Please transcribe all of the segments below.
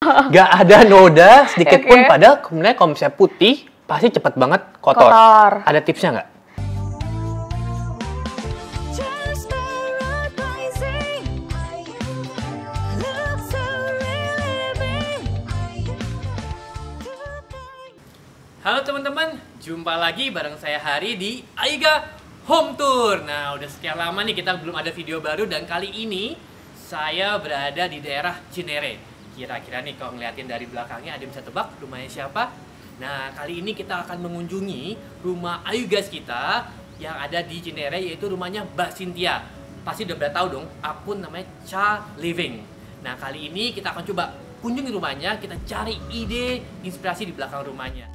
Nggak ada noda sedikit pun. Padahal kemudian kalau misalnya putih, pasti cepet banget kotor. Ada tipsnya nggak? Halo teman-teman, jumpa lagi bareng saya Hari di Aiga Home Tour. Nah, udah sekian lama nih kita belum ada video baru dan kali ini saya berada di daerah Cinere. Kira-kira nih kalau ngeliatin dari belakangnya ada yang bisa tebak rumahnya siapa? Nah, kali ini kita akan mengunjungi rumah Ayu guys kita yang ada di Cinere, yaitu rumahnya Mbak Cynthia. Pasti udah pada tahu dong, akun namanya Cha Living. Nah, kali ini kita akan coba kunjungi rumahnya, kita cari ide, inspirasi di belakang rumahnya.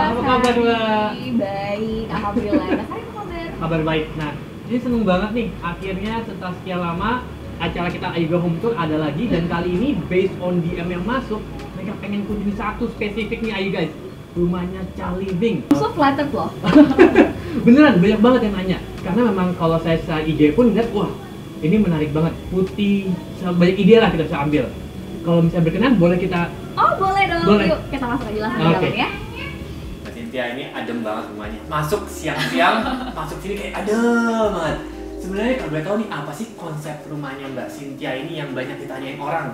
Apa kabar, Mbak? Baik, alhamdulillah. Mas Ari, apa kabar? Kabar baik. Nah, ini seneng banget nih. Akhirnya setelah sekian lama acara kita Aiga Home Tour ada lagi, dan kali ini based on DM yang masuk, mereka pengen kunjungi satu spesifik nih Ayu guys. Rumahnya Cha Living. So flattered loh. Beneran banyak banget yang nanya. Karena memang kalau saya secara IG pun lihat, wah ini menarik banget, putih, banyak ide lah kita bisa ambil. Kalau misalnya berkenan, boleh kita... Oh boleh dong, boleh. Yuk kita masuk aja langsung ke dalam ya. Mbak Cynthia ini adem banget rumahnya. Masuk siang-siang, masuk sini kayak adem banget. Sebenarnya kalau boleh tahu nih, apa sih konsep rumahnya Mbak Cynthia ini yang banyak ditanyain orang?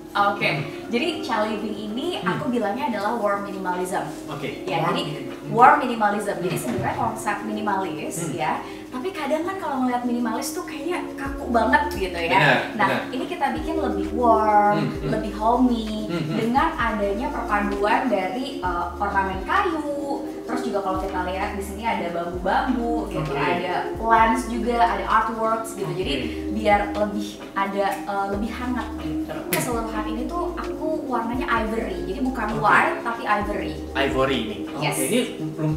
Oke, jadi Cha Living ini aku bilangnya adalah warm minimalism. Oke. Ya, jadi warm minimalism. Jadi sebenarnya konsep minimalis ya. Tapi kadang kan kalau ngeliat minimalis tuh kayaknya kaku banget gitu ya. Nah, ini kita bikin lebih warm, lebih homey dengan adanya perpaduan dari ornamen kayu. Terus juga kalau kita lihat di sini ada bambu-bambu gitu, ada plants juga, ada artworks gitu. Jadi biar lebih ada lebih hangat gitu. Keseluruhan ini tuh aku warnanya ivory. Jadi bukan white tapi ivory. Ivory ini. Yes. Oke, ini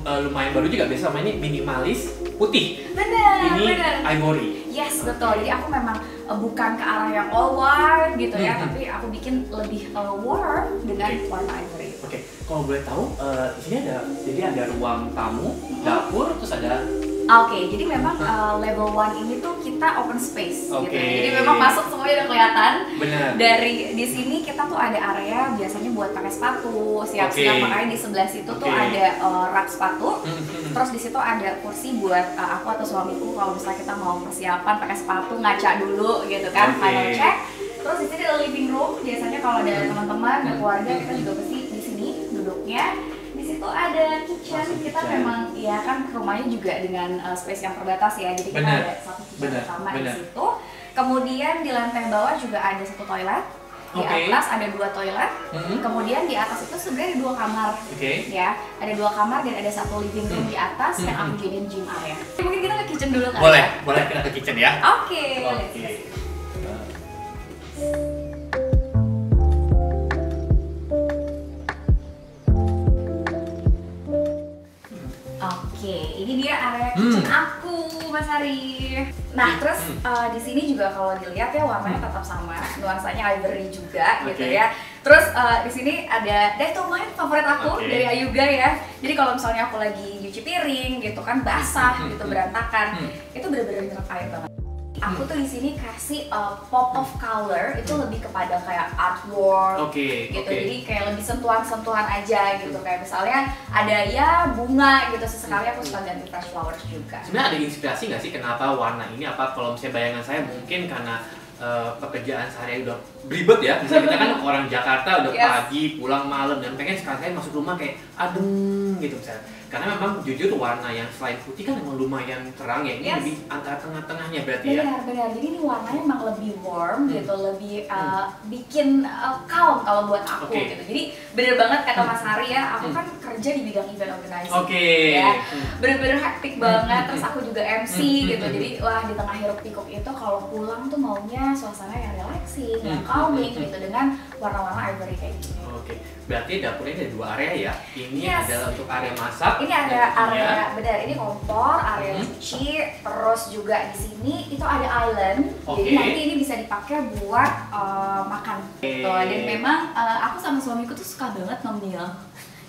lumayan baru juga, biasa sama ini minimalis putih. Bener, ini bener. Ivory. Yes, betul. Jadi aku memang bukan ke arah yang all white gitu ya, tapi aku bikin lebih warm dengan warna ivory. Oke, kalau boleh tahu, di sini ada ruang tamu, dapur, terus ada... Oke, jadi memang level 1 ini tuh kita open space gitu. Jadi memang masuk semuanya udah kelihatan. Bener. Dari di sini kita tuh ada area biasanya buat pakai sepatu, siap-siap, makanya di sebelah situ tuh ada rak sepatu. Terus di situ ada kursi buat aku atau suamiku kalau misalnya kita mau persiapan pakai sepatu, ngaca dulu gitu kan, final check. Terus di sini ada living room, biasanya kalau ada teman-teman, ada keluarga, kita juga pasti di sini duduknya. Di situ ada kitchen, kita memang ya kan rumahnya juga dengan space yang terbatas ya, jadi kita ada satu kitchen utama di situ. Kemudian di lantai bawah juga ada satu toilet, di atas ada 2 toilet. Kemudian di atas itu sebenarnya ada 2 kamar, ya, ada 2 kamar dan ada satu living room di atas yang aku jadiin gym area. Mungkin kita ke kitchen dulu kan? Boleh kita ke kitchen ya. Oke. Oke, ini dia area kitchen aku, Mas Ari. Nah, terus di sini juga kalau dilihat ya warnanya tetap sama, nuansanya ivory juga gitu ya. Terus di sini ada detomain favorit aku dari Ayuga ya. Jadi kalau misalnya aku lagi nyuci piring gitu kan basah gitu berantakan, itu bener-bener nyerap air banget. Aku tuh di sini kasih pop of color, itu lebih kepada kayak artwork gitu. Jadi kayak lebih sentuhan-sentuhan aja gitu. Kayak misalnya ada ya bunga gitu, sesekali aku suka ganti fresh flowers juga. Sebenarnya ada inspirasi nggak sih kenapa warna ini? Apa kalau misalnya bayangan saya mungkin karena pekerjaan sehari udah ribet ya. Misalnya kita kan orang Jakarta udah pagi, pulang malam, dan pengen sekali-kali masuk rumah kayak adem gitu misalnya. Karena memang jujur warna yang selain putih kan memang lumayan terang ya, ini lebih antara tengah-tengahnya berarti ya? Benar, jadi ini warnanya memang lebih warm gitu, lebih bikin calm kalau buat aku gitu. Jadi bener banget kata Mas Hari ya, aku kan kerja di bidang event organizing ya, bener-bener hektik banget, terus aku juga MC gitu. Jadi wah di tengah hiruk pikuk itu kalau pulang tuh maunya suasana yang relaxing, yang calming gitu dengan warna-warna ivory kayak gini. Berarti dapurnya ada 2 area ya? Ini adalah untuk area masak. Ini ada area, benar, ini kompor, area cuci, terus juga di sini itu ada island. Jadi nanti ini bisa dipakai buat makan. Dan memang aku sama suamiku tuh suka banget ngemil.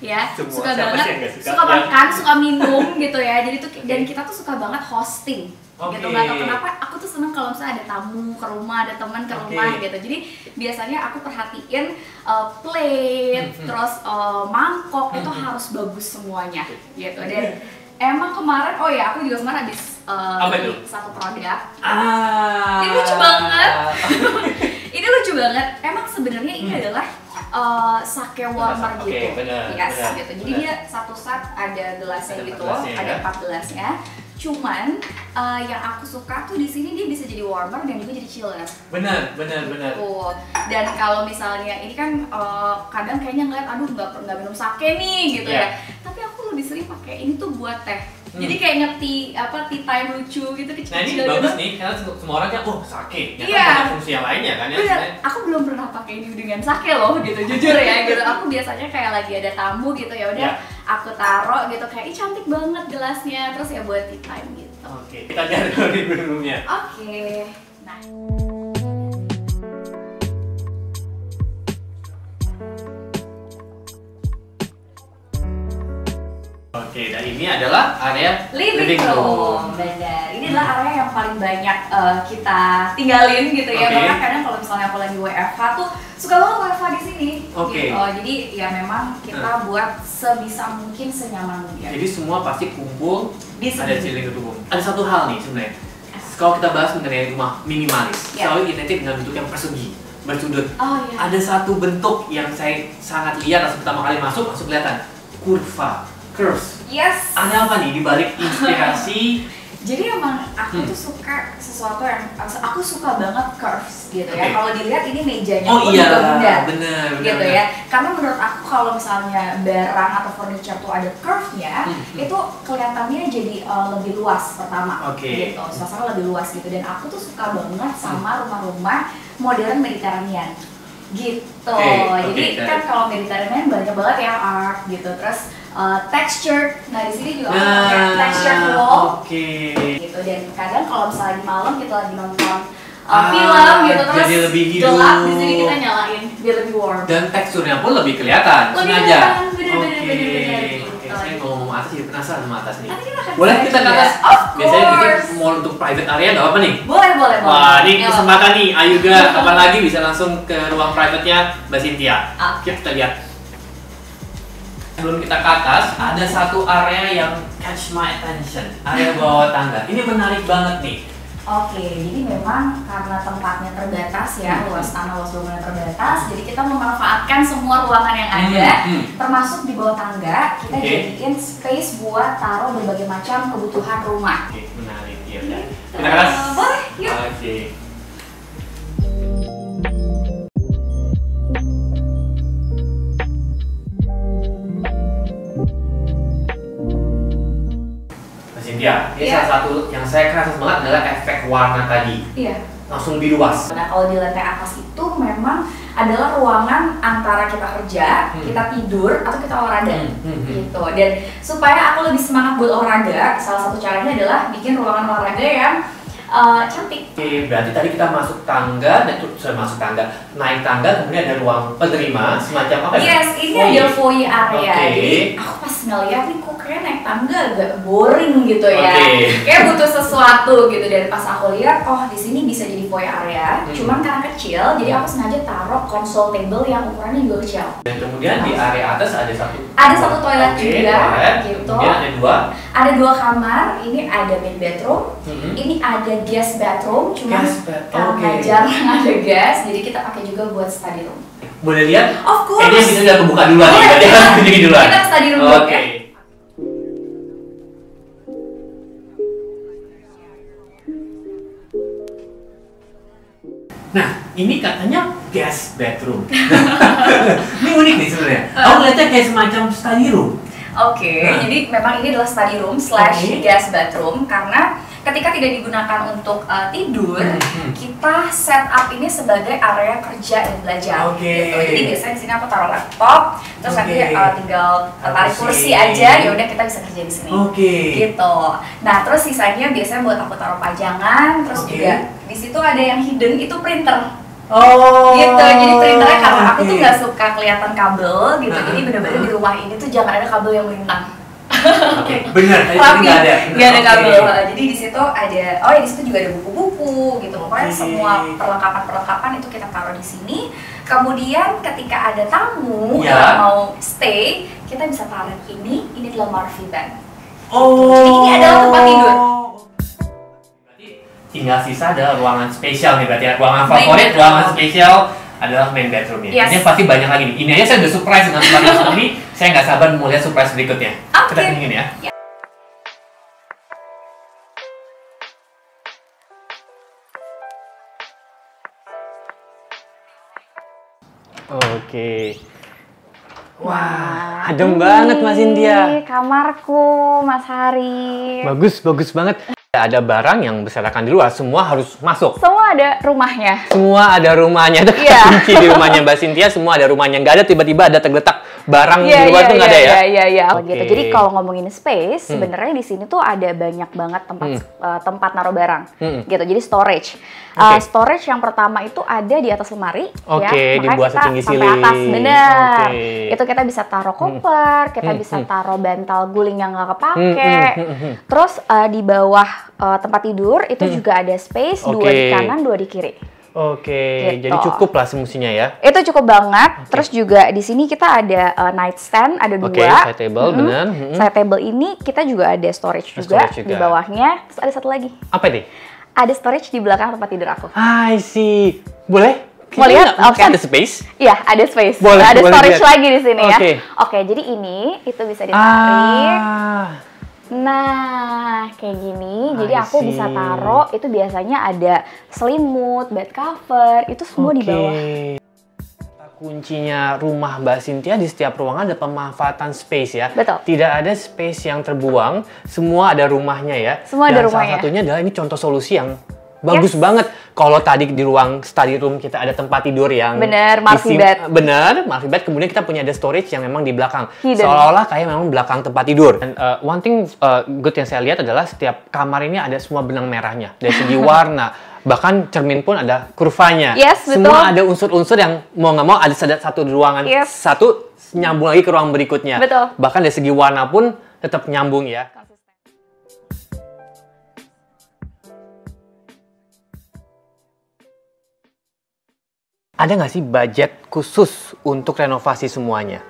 Ya, suka banget, suka makan, suka minum gitu ya. Jadi tuh dan kita tuh suka banget hosting. gitu. Nggak tahu kenapa aku tuh seneng kalau misalnya ada tamu ke rumah, ada teman ke rumah gitu. Jadi biasanya aku perhatiin plate, terus mangkok itu harus bagus semuanya gitu. Dan emang kemarin, oh ya aku juga kemarin habis beli satu produk. Ini lucu banget. Ini lucu banget. Emang sebenarnya ini adalah sake warmer gitu. Yes, gitu. Jadi dia satu set ada gelasnya gitu, ada 4 gelasnya. Cuman yang aku suka tuh di sini dia bisa jadi warmer dan juga jadi chiller. Benar. Dan kalau misalnya ini kan kadang kayaknya ngeliat aduh nggak minum sake nih gitu ya. Tapi aku lebih sering pakai ini tuh buat teh. Jadi kayak tea time lucu gitu kecil-kecil. Nah ini bagus nih karena semua orang kan sake. Ya kan banyak fungsi yang lainnya kan ya. Bener, aku belum pernah pakai ini dengan sake loh gitu, jujur ya gitu. Aku biasanya kayak lagi ada tamu gitu ya udah aku taruh gitu kayak ih cantik banget gelasnya, terus ya buat tea time gitu. Oke, kita lihat dulu di minumnya. Oke. Nah. Oke, dan ini adalah area living room. Benar. Ini adalah area yang paling banyak kita tinggalin gitu ya. Bahkan kadang kalau misalnya aku lagi WFH tuh suka banget WFH di sini. Gitu. Jadi ya memang kita buat sebisa mungkin senyaman mungkin. Jadi semua pasti kumpul ada di living room. Ada satu hal nih sebenarnya. Kalau kita bahas mengenai rumah minimalis, selalu identik dengan bentuk yang persegi, bersudut. Ada satu bentuk yang saya sangat lihat pas pertama kali masuk langsung kelihatan kurva. Curves. Yes. Ada apa nih di balik inspirasi? Jadi emang aku tuh suka sesuatu yang aku suka banget curves gitu ya. Kalau dilihat ini mejanya juga bener gitu ya. Karena menurut aku kalau misalnya barang atau furniture tuh ada curve-nya, itu kelihatannya jadi lebih luas pertama. Gitu. Suasana lebih luas gitu. Dan aku tuh suka banget sama rumah-rumah modern Mediterranean. Gitu. Jadi kan kalau Mediterranean banyak banget ya art gitu. Terus texture, nah di sini juga ada texture wall, gitu. Dan kadang kalau misalnya di malam kita lagi nonton film gitu terus jadi lebih gelap, di sini kita nyalain biar lebih warm. Dan teksturnya pun lebih kelihatan. Bener. Saya ngomong atas jadi penasaran sama atas nih. Kita boleh kita ke atas? Biasanya kita mau untuk private area nggak apa nih? Boleh. Wah, ini kesempatan nih, Ayuga. Kapan lagi bisa langsung ke ruang private-nya Mbak Cynthia. Kita lihat. Sebelum kita ke atas, ada satu area yang catch my attention, area bawah tangga. Ini menarik banget nih. Jadi memang karena tempatnya terbatas ya, luas tanah, luas bangunan terbatas, jadi kita memanfaatkan semua ruangan yang ada, termasuk di bawah tangga, kita jadiin space buat taruh berbagai macam kebutuhan rumah. Menarik ya udah. Kita ke atas? Boleh, yuk. Ya, ini salah satu yang saya kerasa banget adalah efek warna tadi. Langsung lebih luas. Nah, kalau di lantai atas itu memang adalah ruangan antara kita kerja, kita tidur, atau kita olahraga. Gitu. Dan supaya aku lebih semangat buat olahraga, salah satu caranya adalah bikin ruangan olahraga yang cantik. Berarti tadi kita masuk tangga, naik tangga, kemudian ada ruang penerima, semacam apa ya? Yes, ini ada foyer area. Jadi aku pas ngeliat nih kok kayak naik tangga agak boring gitu ya. Kayak butuh sesuatu gitu. Dan pas aku lihat, oh di sini bisa jadi foyer area. Cuman karena kecil, jadi aku sengaja taruh console table yang ukurannya juga kecil. Dan kemudian di area atas ada satu toilet juga, gitu. Kemudian ada dua kamar. Ini ada main bedroom. Ini ada guest bedroom, cuma karena jarang ada gas, jadi kita pakai juga buat study room. Boleh lihat? Of course. Ini bisa udah kebuka duluan nih, kita study room dulu ya. Nah, ini katanya guest bedroom. Ini unik nih sebenarnya. Aku lihatnya kayak semacam study room. Jadi memang ini adalah study room / guest bedroom karena ketika tidak digunakan untuk tidur, kita set up ini sebagai area kerja dan belajar. Gitu. Jadi biasanya di sini aku taruh laptop, terus nanti tinggal tarik kursi aja, ya udah kita bisa kerja di sini. Gitu. Nah, terus sisanya biasanya buat aku taruh pajangan, terus juga di situ ada yang hidden itu printer. Gitu, jadi printernya karena aku tuh nggak suka kelihatan kabel gitu, jadi bener-bener di rumah ini tuh jangan ada kabel yang melintang. Oke, benar. Tadi Rapi, nggak ada. nggak ada kabel. Jadi di situ ada, di situ juga ada buku-buku gitu. Pokoknya semua perlengkapan itu kita taruh di sini. Kemudian ketika ada tamu yang mau stay, kita bisa taruh ini adalah Murphy bed. Jadi ini adalah tempat tidur. Berarti tinggal sisa ada ruangan spesial nih berarti ya. Ruangan favorit, ruangan spesial adalah main bedroom ya. Ini pasti banyak lagi nih. Ini aja saya udah surprise dengan tempat seperti ini. Saya nggak sabar mau lihat surprise berikutnya. Kita ingin ya. Oke. Wah, adem banget Mas Cynthia. Kamarku, Mas Hari. Bagus banget. Ada barang yang berserakan di luar, semua harus masuk. Semua ada rumahnya. Semua ada rumahnya. Ada kunci di rumahnya Mbak Cynthia, semua ada rumahnya. Nggak ada tiba-tiba ada terletak barang di luar tuh nggak ada ya? Iya. Gitu. Jadi kalau ngomongin space, sebenarnya di sini tuh ada banyak banget tempat naruh barang. Gitu. Jadi storage. Storage yang pertama itu ada di atas lemari. Dibuat setinggi sampai atas. Bener. Itu kita bisa taruh koper, kita bisa taruh bantal guling yang nggak kepake. Terus di bawah tempat tidur itu juga ada space, 2 di kanan, 2 di kiri. Jadi cukup lah semestinya ya. Itu cukup banget. Terus juga di sini kita ada nightstand, ada 2. Side table, benar. Side table ini kita juga ada storage juga di bawahnya. Terus ada satu lagi. Apa nih? Ada storage di belakang tempat tidur aku. I see. Boleh? Mau lihat? Ada space? Iya, ada space. Boleh, ada storage lihat lagi di sini ya. Oke, jadi ini itu bisa ditarik. Nah, kayak gini. Jadi aku bisa taruh, itu biasanya ada selimut, bed cover, itu semua di bawah. Kuncinya rumah Mbak Cynthia di setiap ruangan ada pemanfaatan space ya. Betul. Tidak ada space yang terbuang, semua ada rumahnya ya. Semua ada rumahnya. Salah satunya adalah ini contoh solusi yang bagus banget. Kalau tadi di ruang study room kita ada tempat tidur yang Murphy bed. Murphy bed. Kemudian kita punya ada storage yang memang di belakang. Seolah-olah kayak memang belakang tempat tidur. Dan one thing good yang saya lihat adalah setiap kamar ini ada semua benang merahnya. Dari segi warna. Bahkan cermin pun ada kurvanya. Semua ada unsur-unsur yang mau nggak mau ada satu ruangan. Satu nyambung lagi ke ruang berikutnya. Bahkan dari segi warna pun tetap nyambung ya. Ada nggak sih budget khusus untuk renovasi semuanya?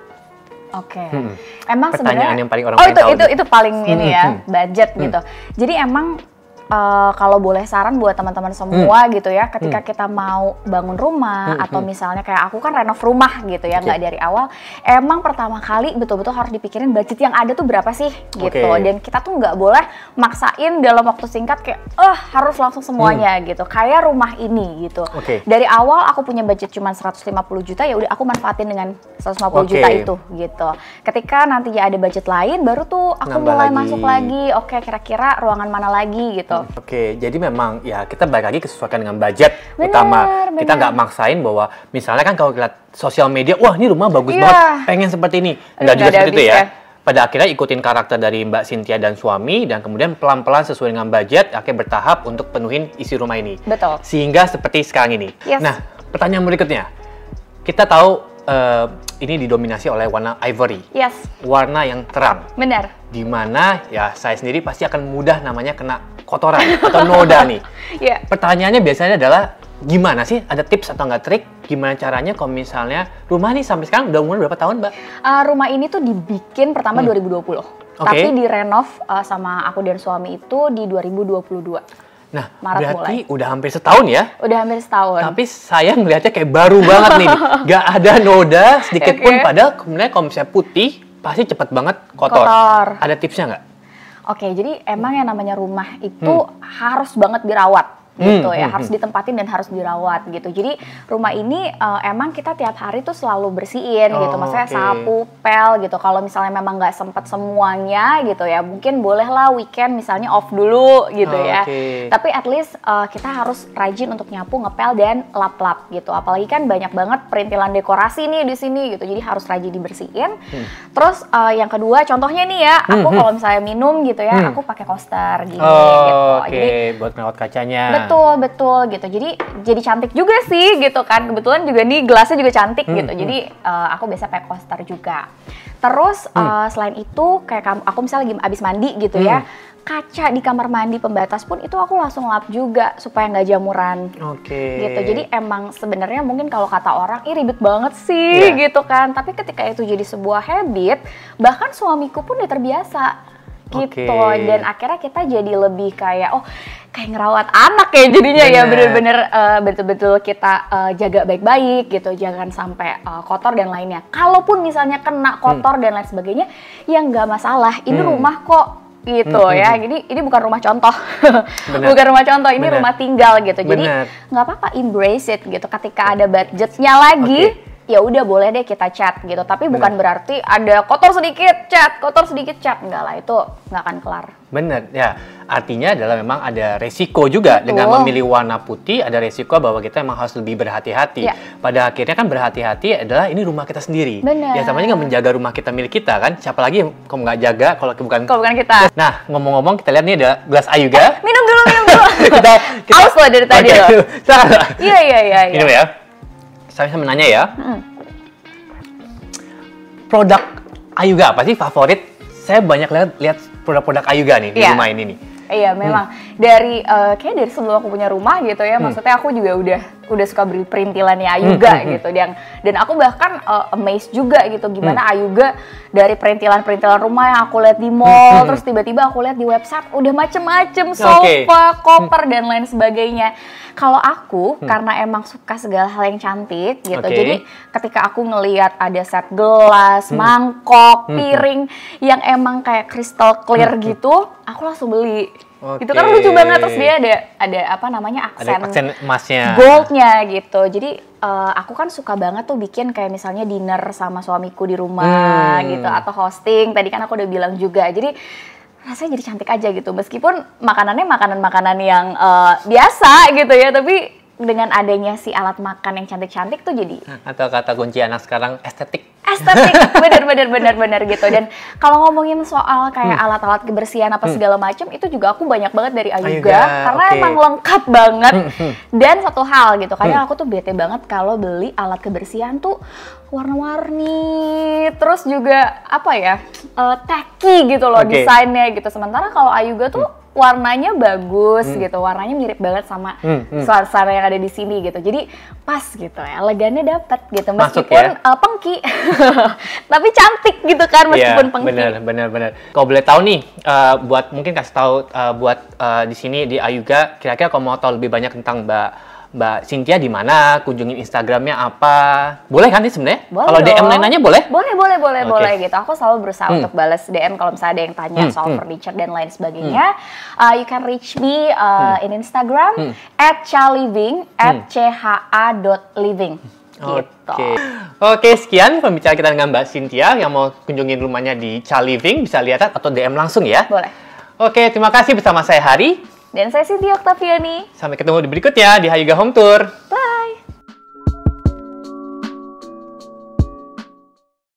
Emang pertanyaan sebenarnya yang paling orang tahu. Itu paling ini ya, budget gitu. Jadi emang kalau boleh saran buat teman-teman semua gitu ya, ketika kita mau bangun rumah atau misalnya kayak aku kan renov rumah gitu ya, nggak dari awal, emang pertama kali betul-betul harus dipikirin budget yang ada tuh berapa sih gitu. Dan kita tuh nggak boleh maksain dalam waktu singkat kayak harus langsung semuanya gitu. Kayak rumah ini gitu. Dari awal aku punya budget cuma 150 juta, ya udah aku manfaatin dengan 150 juta itu gitu. Ketika nantinya ada budget lain, baru tuh aku mulai masuk lagi. Kira-kira ruangan mana lagi gitu. Jadi memang ya kita balik lagi kesesuaian dengan budget utama. Kita nggak maksain bahwa misalnya kan kalau lihat sosial media, wah ini rumah bagus banget, pengen seperti ini. Nggak juga seperti itu ya. Pada akhirnya ikutin karakter dari Mbak Cynthia dan suami dan kemudian pelan-pelan sesuai dengan budget, akhirnya bertahap untuk penuhin isi rumah ini. Sehingga seperti sekarang ini. Nah, pertanyaan berikutnya. Kita tahu ini didominasi oleh warna ivory. Warna yang terang. Dimana ya saya sendiri pasti akan mudah namanya kena kotoran atau noda nih. Pertanyaannya biasanya adalah gimana sih? Ada tips atau nggak trik? Gimana caranya kalau misalnya rumah ini sampai sekarang udah umur berapa tahun, Mbak? Rumah ini tuh dibikin pertama 2020. Tapi direnov sama aku dan suami itu di 2022. Nah, berarti udah hampir setahun ya? Udah hampir setahun. Tapi saya ngelihatnya kayak baru banget nih. Gak ada noda sedikit pun. Padahal kemudian kalau misalnya putih, pasti cepet banget kotor. Ada tipsnya nggak? Jadi emang yang namanya rumah itu harus banget dirawat. Gitu ya, harus ditempatin dan harus dirawat gitu. Jadi rumah ini emang kita tiap hari tuh selalu bersihin gitu, maksudnya sapu, pel gitu. Kalau misalnya memang nggak sempet semuanya gitu ya, mungkin bolehlah weekend misalnya off dulu gitu ya. Tapi at least kita harus rajin untuk nyapu, ngepel dan lap-lap gitu. Apalagi kan banyak banget perintilan dekorasi nih di sini gitu, jadi harus rajin dibersihin. Terus yang kedua, contohnya nih ya, aku kalau misalnya minum gitu ya, aku pakai coaster gini gitu. Jadi buat ngelawat kacanya. Betul gitu. Jadi cantik juga sih gitu kan. Kebetulan juga nih gelasnya juga cantik gitu. Jadi aku biasa pakai coaster juga. Terus selain itu kayak aku misalnya lagi abis mandi gitu ya, kaca di kamar mandi pembatas pun itu aku langsung lap juga supaya nggak jamuran. Gitu. Jadi emang sebenarnya mungkin kalau kata orang, ih ribet banget sih gitu kan. Tapi ketika itu jadi sebuah habit, bahkan suamiku pun udah terbiasa gitu. Dan akhirnya kita jadi lebih kayak kayak ngerawat anak ya jadinya. Ya bener-bener betul-betul kita jaga baik-baik gitu, jangan sampai kotor dan lainnya. Kalaupun misalnya kena kotor dan lain sebagainya, ya nggak masalah. Ini rumah kok gitu ya. Jadi ini bukan rumah contoh. Bukan rumah contoh, ini rumah tinggal gitu. Jadi nggak apa-apa, embrace it gitu. Ketika ada budgetnya lagi, ya udah boleh deh kita cat gitu. Tapi bukan berarti ada kotor sedikit cat, enggak lah, itu nggak akan kelar. Bener ya, artinya adalah memang ada resiko juga. Dengan memilih warna putih, ada resiko bahwa kita memang harus lebih berhati-hati. Pada akhirnya kan berhati-hati adalah ini rumah kita sendiri. Ya sama aja nggak menjaga rumah kita milik kita kan. Siapa lagi yang kamu nggak jaga kalau bukan kita. Nah, ngomong-ngomong, kita lihat nih ada gelas Ayuga. Minum dulu. kita Aus loh dari tadi loh. Iya. Minum ya. Saya menanya ya. Produk Ayuga apa sih favorit? Saya banyak lihat produk-produk Ayuga nih di rumah ini nih. Iya, memang kayak dari sebelum aku punya rumah gitu ya, maksudnya aku juga udah suka beli perintilannya Ayuga gitu. Dan aku bahkan amazed juga gitu gimana Ayuga dari perintilan rumah yang aku lihat di mall, terus tiba-tiba aku lihat di website udah macem-macem sofa, koper dan lain sebagainya. Kalau aku karena emang suka segala hal yang cantik gitu, jadi ketika aku ngelihat ada set gelas, mangkok, piring yang emang kayak crystal clear gitu, aku langsung beli. Itu kan lucu banget, terus dia ada apa namanya aksen emasnya, goldnya gitu. Jadi aku kan suka banget tuh bikin kayak misalnya dinner sama suamiku di rumah gitu, atau hosting. Tadi kan aku udah bilang juga. Jadi rasanya jadi cantik aja gitu, meskipun makanannya makanan yang biasa gitu ya, tapi dengan adanya si alat makan yang cantik-cantik tuh jadi. Atau kata kunci anak sekarang, estetik, bener gitu. Dan kalau ngomongin soal kayak alat-alat kebersihan apa segala macam, itu juga aku banyak banget dari Ayuga karena emang lengkap banget. Dan satu hal gitu, kadang aku tuh bete banget kalau beli alat kebersihan tuh warna-warni, terus juga apa ya, tacky gitu loh desainnya gitu. Sementara kalau Ayuga tuh warnanya bagus gitu, warnanya mirip banget sama suara yang ada di sini gitu. Jadi pas gitu ya, elegannya dapet gitu, meskipun pengki, tapi cantik gitu kan meskipun pengki. Bener. Kalau boleh tahu nih, buat mungkin kasih tahu buat di sini di Ayuga, kira-kira kalau mau tahu lebih banyak tentang Mbak Cynthia di mana, kunjungin Instagramnya apa, boleh kan nih sebenarnya? Kalau DM nanya boleh? Boleh gitu. Aku selalu berusaha untuk balas DM kalau misalnya ada yang tanya soal furniture dan lain sebagainya. You can reach me in Instagram @cha_living @cha.living. Gitu. Oke, sekian pembicaraan kita dengan Mbak Cynthia. Yang mau kunjungin rumahnya di Cha Living bisa lihat atau DM langsung ya. Boleh. Oke, terima kasih bersama saya Hari. Dan saya Cynthia Oktaviani. Sampai ketemu di berikutnya di Ayuga Home Tour.